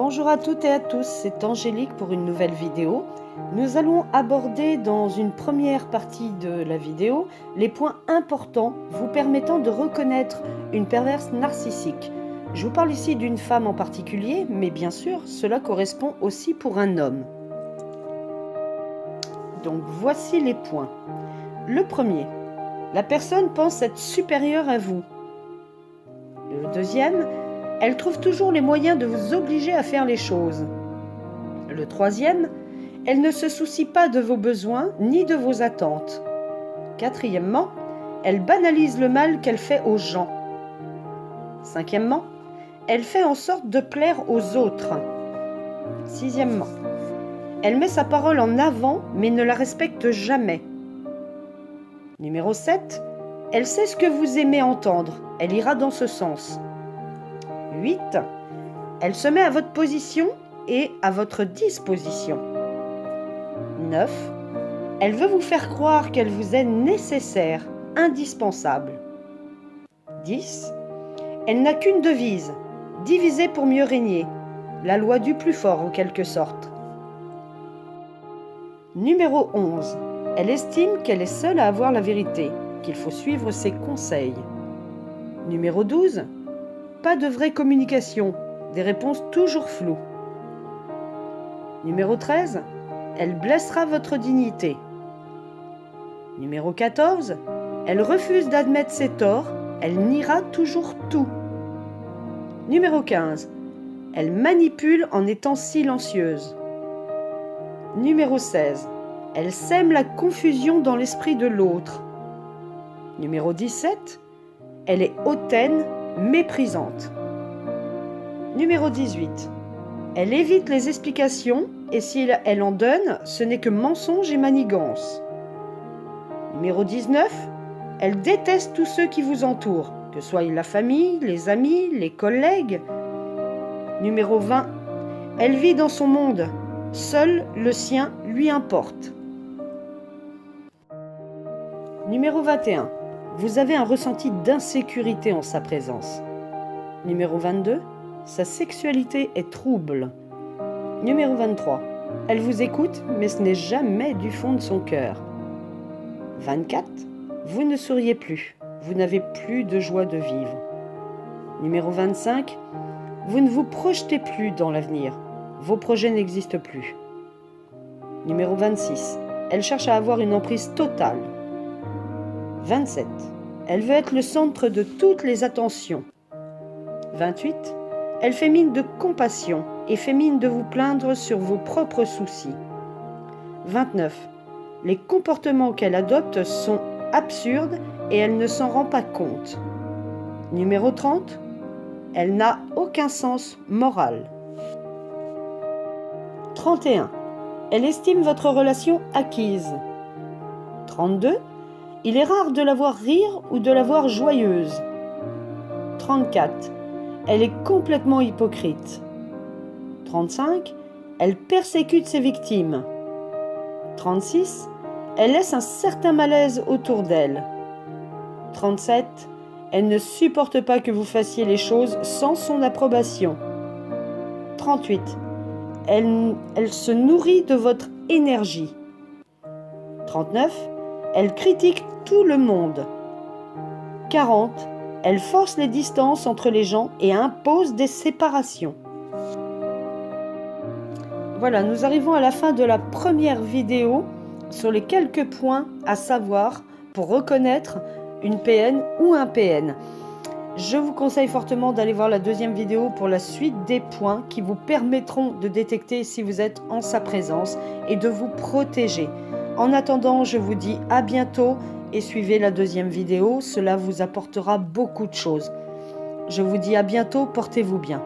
Bonjour à toutes et à tous, c'est Angélique pour une nouvelle vidéo. Nous allons aborder dans une première partie de la vidéo les points importants vous permettant de reconnaître une perverse narcissique. Je vous parle ici d'une femme en particulier, mais bien sûr, cela correspond aussi pour un homme. Donc voici les points. Le premier, la personne pense être supérieure à vous. Le deuxième, elle trouve toujours les moyens de vous obliger à faire les choses. Le troisième, elle ne se soucie pas de vos besoins ni de vos attentes. Quatrièmement, elle banalise le mal qu'elle fait aux gens. Cinquièmement, elle fait en sorte de plaire aux autres. Sixièmement, elle met sa parole en avant mais ne la respecte jamais. Numéro 7, elle sait ce que vous aimez entendre, elle ira dans ce sens. 8. Elle se met à votre position et à votre disposition. 9. Elle veut vous faire croire qu'elle vous est nécessaire, indispensable. 10. Elle n'a qu'une devise, diviser pour mieux régner, la loi du plus fort en quelque sorte. Numéro 11. Elle estime qu'elle est seule à avoir la vérité, qu'il faut suivre ses conseils. Numéro 12. Pas de vraie communication, des réponses toujours floues. Numéro 13, elle blessera votre dignité. Numéro 14, elle refuse d'admettre ses torts, elle niera toujours tout. Numéro 15, elle manipule en étant silencieuse. Numéro 16, elle sème la confusion dans l'esprit de l'autre. Numéro 17, elle est hautaine, méprisante. Numéro 18. Elle évite les explications et si elle en donne, ce n'est que mensonge et manigance. Numéro 19. Elle déteste tous ceux qui vous entourent, que ce soit la famille, les amis, les collègues. Numéro 20. Elle vit dans son monde. Seul le sien lui importe. Numéro 21. Vous avez un ressenti d'insécurité en sa présence. Numéro 22. Sa sexualité est trouble. Numéro 23. Elle vous écoute, mais ce n'est jamais du fond de son cœur. 24. Vous ne souriez plus. Vous n'avez plus de joie de vivre. Numéro 25. Vous ne vous projetez plus dans l'avenir. Vos projets n'existent plus. Numéro 26. Elle cherche à avoir une emprise totale. 27. Elle veut être le centre de toutes les attentions. 28. Elle fait mine de compassion et fait mine de vous plaindre sur vos propres soucis. 29. Les comportements qu'elle adopte sont absurdes et elle ne s'en rend pas compte. Numéro 30. Elle n'a aucun sens moral. 31. Elle estime votre relation acquise. 32. Il est rare de la voir rire ou de la voir joyeuse. 34. Elle est complètement hypocrite. 35. Elle persécute ses victimes. 36. Elle laisse un certain malaise autour d'elle. 37. Elle ne supporte pas que vous fassiez les choses sans son approbation. 38. Elle se nourrit de votre énergie. 39. Elle critique tout le monde. 40. Elle force les distances entre les gens et impose des séparations. Voilà, nous arrivons à la fin de la première vidéo sur les quelques points à savoir pour reconnaître une PN ou un PN. Je vous conseille fortement d'aller voir la deuxième vidéo pour la suite des points qui vous permettront de détecter si vous êtes en sa présence et de vous protéger. En attendant, je vous dis à bientôt et suivez la deuxième vidéo, cela vous apportera beaucoup de choses. Je vous dis à bientôt, portez-vous bien.